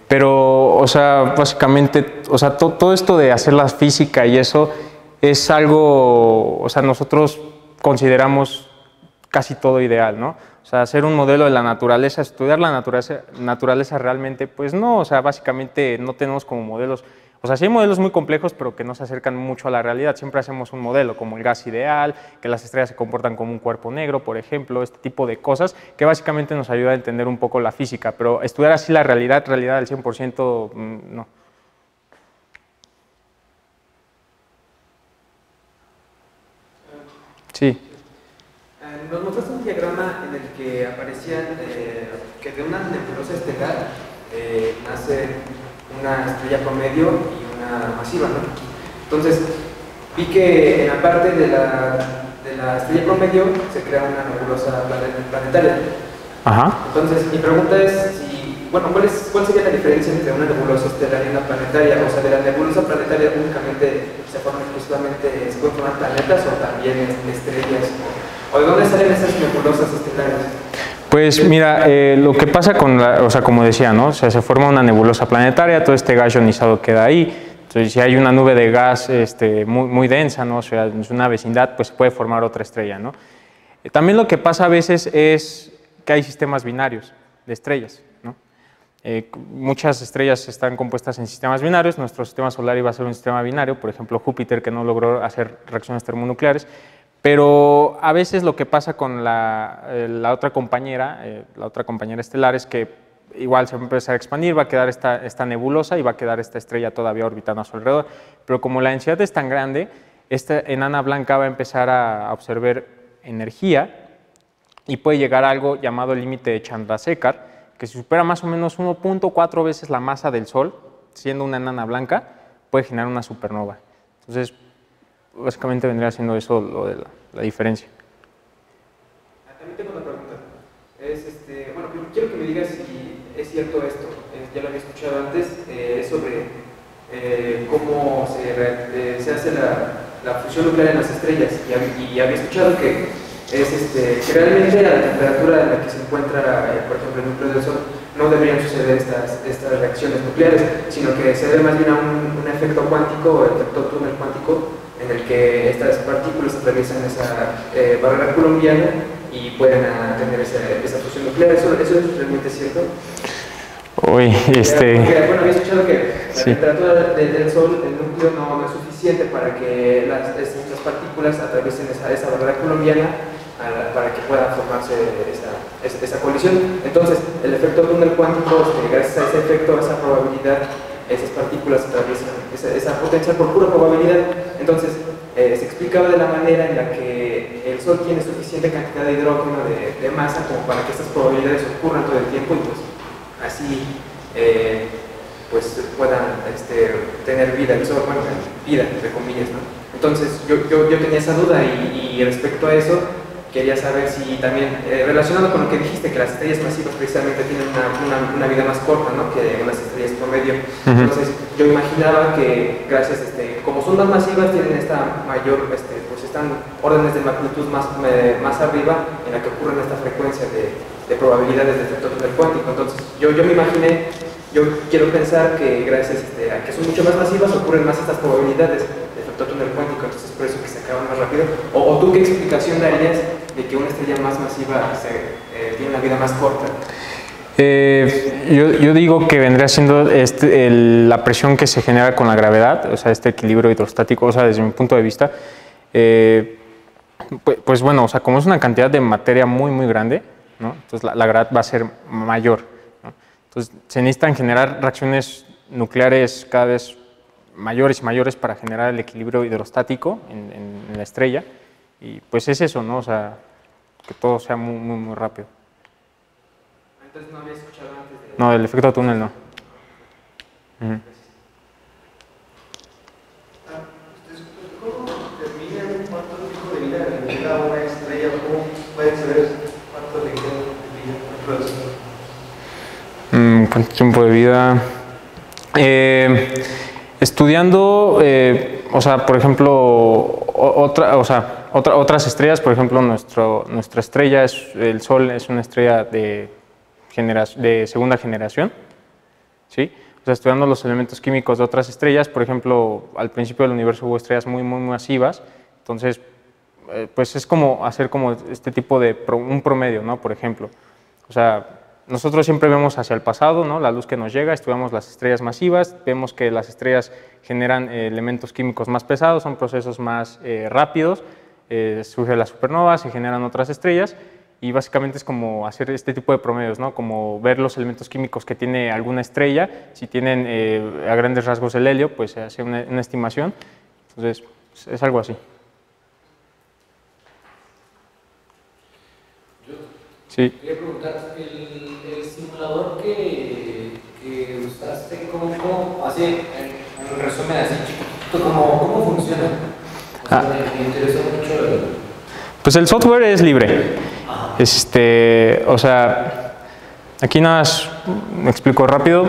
pero, o sea, básicamente, o sea, todo esto de hacer la física y eso es algo, o sea, nosotros consideramos casi todo ideal, ¿no? O sea, hacer un modelo de la naturaleza, estudiar la naturaleza realmente, pues no, o sea, básicamente no tenemos como modelos, o sea, sí hay modelos muy complejos, pero que no se acercan mucho a la realidad. Siempre hacemos un modelo como el gas ideal, que las estrellas se comportan como un cuerpo negro, por ejemplo, este tipo de cosas que básicamente nos ayuda a entender un poco la física, pero estudiar así la realidad al 100%, no. Sí. Nos mostraste un diagrama en el que aparecían que de una nebulosa estelar nace una estrella promedio y una masiva, ¿no? Entonces, vi que en la parte de la la estrella promedio se crea una nebulosa planetaria. Ajá. Entonces, mi pregunta es si, bueno, ¿cuál sería la diferencia entre una nebulosa estelar y una planetaria? O sea, de la nebulosa planetaria únicamente se forman exclusivamente, se pueden formar planetas o también estrellas. ¿O de dónde salen esas nebulosas estelares? Pues mira, lo que pasa con o sea, como decía, ¿no? O sea, se forma una nebulosa planetaria, todo este gas ionizado queda ahí. Entonces, si hay una nube de gas muy densa, ¿no? O sea, en una vecindad, pues se puede formar otra estrella, ¿no? También lo que pasa a veces es que hay sistemas binarios de estrellas, ¿no? Muchas estrellas están compuestas en sistemas binarios. Nuestro sistema solar iba a ser un sistema binario, por ejemplo, Júpiter, que no logró hacer reacciones termonucleares. Pero a veces lo que pasa con la otra compañera estelar es que igual se va a empezar a expandir, va a quedar esta nebulosa y va a quedar esta estrella todavía orbitando a su alrededor. Pero como la densidad es tan grande, esta enana blanca va a empezar a absorber energía y puede llegar a algo llamado el límite de Chandrasekhar, que si supera más o menos 1.4 veces la masa del Sol, siendo una enana blanca, puede generar una supernova. Entonces, básicamente vendría siendo eso lo de la diferencia. También tengo una pregunta. Bueno, quiero que me digas si es cierto esto. Ya lo había escuchado antes, es sobre cómo se hace la fusión nuclear en las estrellas. Y había escuchado que que realmente a la temperatura en la que se encuentra, por ejemplo, el núcleo del Sol, no deberían suceder estas reacciones nucleares, sino que se debe más bien a un efecto cuántico, el efecto túnel cuántico, en el que estas partículas atraviesan esa barrera coulombiana y pueden tener esa fusión nuclear. ¿Eso es realmente cierto? Uy, Porque, bueno, había escuchado que la sí. temperatura del Sol, el núcleo, no es suficiente para que estas partículas atraviesen esa barrera coulombiana para que pueda formarse esa colisión. Entonces, el efecto túnel cuántico, gracias a ese efecto, a esa probabilidad, esas partículas atraviesan esa potencia por pura probabilidad. Entonces, se explicaba de la manera en la que el Sol tiene suficiente cantidad de hidrógeno de masa como para que estas probabilidades ocurran todo el tiempo y pues así pues puedan tener vida, bueno, vida entre comillas, ¿no? Entonces, yo tenía esa duda y respecto a eso, quería saber si también, relacionado con lo que dijiste, que las estrellas masivas precisamente tienen una vida más corta, ¿no?, que unas estrellas promedio. Entonces, yo imaginaba que gracias, como son más masivas, tienen esta mayor, pues están órdenes de magnitud más arriba en la que ocurren esta frecuencia de probabilidades de efecto túnel cuántico. Entonces, yo me imaginé, yo quiero pensar que gracias a que son mucho más masivas, ocurren más estas probabilidades de efecto túnel cuántico, entonces por eso que se acaban más rápido. ¿O tú qué explicación darías de que una estrella más masiva tiene una vida más corta? Yo digo que vendría siendo la presión que se genera con la gravedad, o sea, este equilibrio hidrostático, o sea, desde mi punto de vista, pues bueno, o sea, como es una cantidad de materia muy grande, ¿no? Entonces la gravedad va a ser mayor, ¿no? Entonces se necesitan generar reacciones nucleares cada vez mayores y mayores para generar el equilibrio hidrostático en la estrella, y pues es eso, ¿no? O sea, que todo sea muy rápido. Entonces no había escuchado antes de... No, el efecto túnel no. ¿Cómo determinan cuánto tiempo de vida le queda a una estrella? ¿Cómo pueden saber cuánto le queda de vida? ¿Cuánto tiempo de vida? Estudiando, o sea, por ejemplo, otras estrellas, por ejemplo, nuestra estrella, el Sol, es una estrella de segunda generación, ¿sí? O sea, estudiando los elementos químicos de otras estrellas, por ejemplo, al principio del universo hubo estrellas muy masivas, entonces, pues es como hacer como este tipo de un promedio, ¿no? Por ejemplo, o sea, nosotros siempre vemos hacia el pasado, ¿no?, la luz que nos llega, estudiamos las estrellas masivas, vemos que las estrellas generan elementos químicos más pesados, son procesos más rápidos, surge la supernova, se generan otras estrellas, y básicamente es como hacer este tipo de promedios, ¿no?, como ver los elementos químicos que tiene alguna estrella, si tienen a grandes rasgos el helio, pues se hace una estimación, entonces es algo así. Sí. Quería preguntar, el simulador que usaste, ¿cómo así, en resumen así chiquito, cómo funciona? O sea, me interesó mucho Pues el software es libre. O sea, aquí nada más me explico rápido.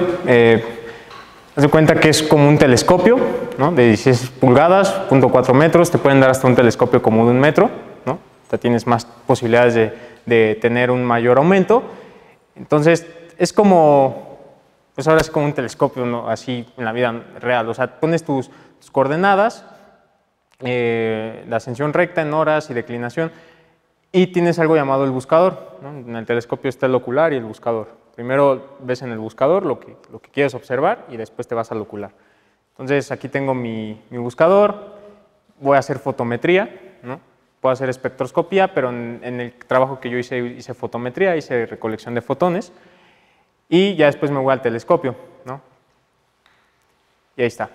Haz de cuenta que es como un telescopio, ¿no? De 16 pulgadas, 0.4 metros, te pueden dar hasta un telescopio como de 1 metro, ¿no? O sea, tienes más posibilidades de tener un mayor aumento. Entonces, es como, pues ahora es como un telescopio, ¿no? Así en la vida real. O sea, pones tus coordenadas, la ascensión recta en horas y declinación, y tienes algo llamado el buscador, ¿no? En el telescopio está el ocular y el buscador. Primero ves en el buscador lo que quieres observar y después te vas al ocular. Entonces aquí tengo mi buscador, voy a hacer fotometría, ¿no? Puedo hacer espectroscopía, pero en el trabajo que yo hice fotometría, hice recolección de fotones y ya después me voy al telescopio, ¿no? Y ahí está.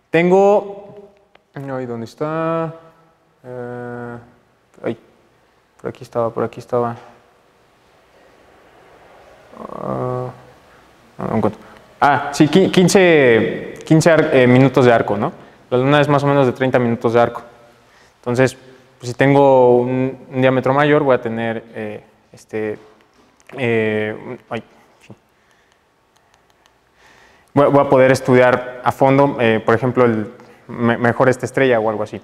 Tengo, ¿dónde está? Por aquí estaba. No encuentro. Sí, 15 minutos de arco, ¿no? La luna es más o menos de 30 minutos de arco. Entonces, pues, si tengo un diámetro mayor, voy a tener voy a poder estudiar a fondo, por ejemplo, mejor esta estrella o algo así.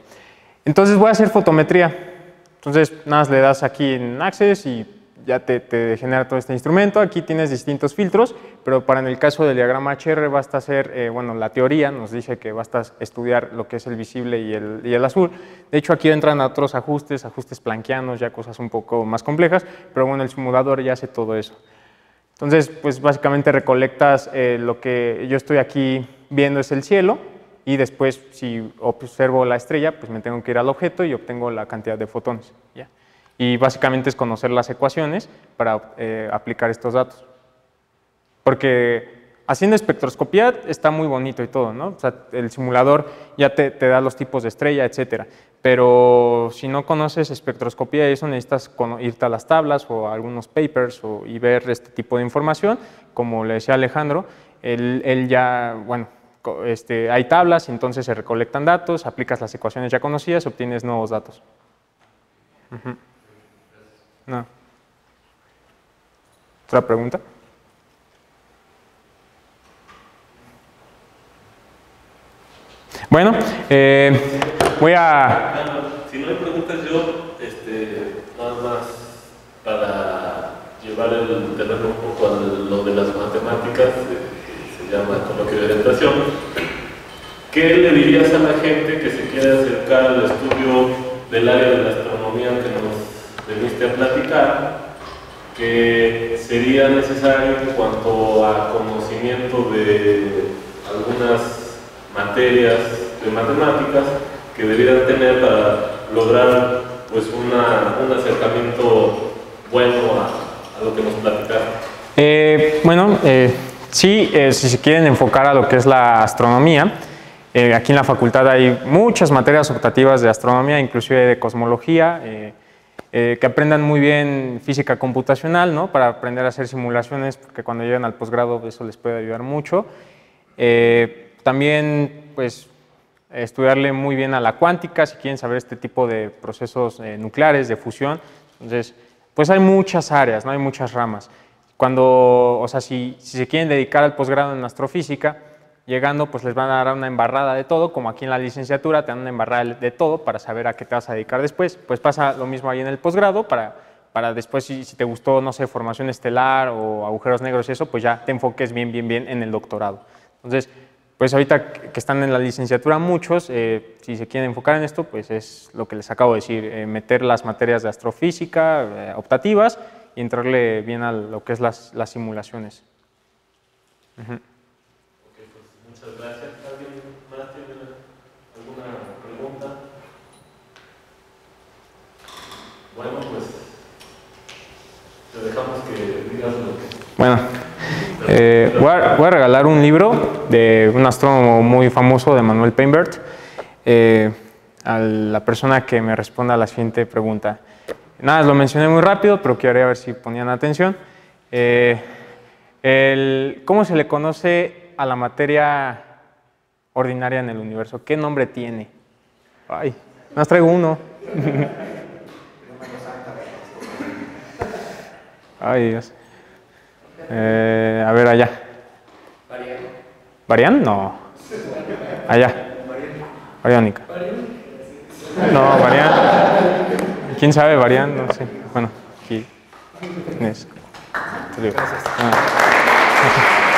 Entonces voy a hacer fotometría. Entonces, nada más le das aquí en Access y ya te genera todo este instrumento. Aquí tienes distintos filtros, pero para en el caso del diagrama HR basta hacer, bueno, la teoría nos dice que basta estudiar lo que es el visible y el azul. De hecho, aquí entran otros ajustes planquianos, ya cosas un poco más complejas, pero bueno, el simulador ya hace todo eso. Entonces, pues básicamente recolectas lo que yo estoy aquí viendo es el cielo, y después, si observo la estrella, pues me tengo que ir al objeto y obtengo la cantidad de fotones, ¿ya? Y básicamente es conocer las ecuaciones para aplicar estos datos. Porque haciendo espectroscopía está muy bonito y todo, ¿no? O sea, el simulador ya te da los tipos de estrella, etcétera. Pero si no conoces espectroscopía y eso, necesitas irte a las tablas o a algunos papers y ver este tipo de información. Como le decía Alejandro, él ya, bueno, hay tablas, entonces se recolectan datos, aplicas las ecuaciones ya conocidas, obtienes nuevos datos. No. ¿Otra pregunta? Bueno, voy a... Si no hay preguntas, yo nada más para llevar el terreno un poco a lo de las matemáticas, que se llama coloquio de orientación. ¿Qué le dirías a la gente que se quiere acercar al estudio del área de la astronomía que nos veniste a platicar, que sería necesario en cuanto a conocimiento de algunas materias de matemáticas que debieran tener para lograr pues un acercamiento bueno a lo que nos platicaste? Bueno, sí, si se quieren enfocar a lo que es la astronomía, aquí en la facultad hay muchas materias optativas de astronomía, inclusive de cosmología, que aprendan muy bien física computacional, ¿no? Para aprender a hacer simulaciones, porque cuando lleguen al posgrado eso les puede ayudar mucho. También, pues, estudiarle muy bien a la cuántica, si quieren saber este tipo de procesos nucleares, de fusión. Entonces, pues hay muchas áreas, ¿no? Hay muchas ramas. O sea, si se quieren dedicar al posgrado en astrofísica, llegando, pues les van a dar una embarrada de todo, como aquí en la licenciatura te dan una embarrada de todo para saber a qué te vas a dedicar después. Pues pasa lo mismo ahí en el posgrado, para después, si te gustó, no sé, formación estelar o agujeros negros y eso, pues ya te enfoques bien en el doctorado. Entonces, pues ahorita que están en la licenciatura muchos, si se quieren enfocar en esto, pues es lo que les acabo de decir, meter las materias de astrofísica optativas y entrarle bien a lo que es las simulaciones. Muchas gracias. ¿Alguien más tiene alguna pregunta? Bueno, pues te dejamos que digas lo que... Bueno, voy a regalar un libro de un astrónomo muy famoso, de Manuel Peinbert, a la persona que me responda a la siguiente pregunta. Nada, lo mencioné muy rápido, pero quería ver si ponían atención. ¿Cómo se le conoce a la materia ordinaria en el universo? ¿Qué nombre tiene? Ay, nos traigo uno. Ay, Dios. A ver, allá. ¿Varián? No. Allá. Bariónica. No, Varián. ¿Quién sabe Varián? No sé. Bueno, aquí. Inés. Gracias. Ah.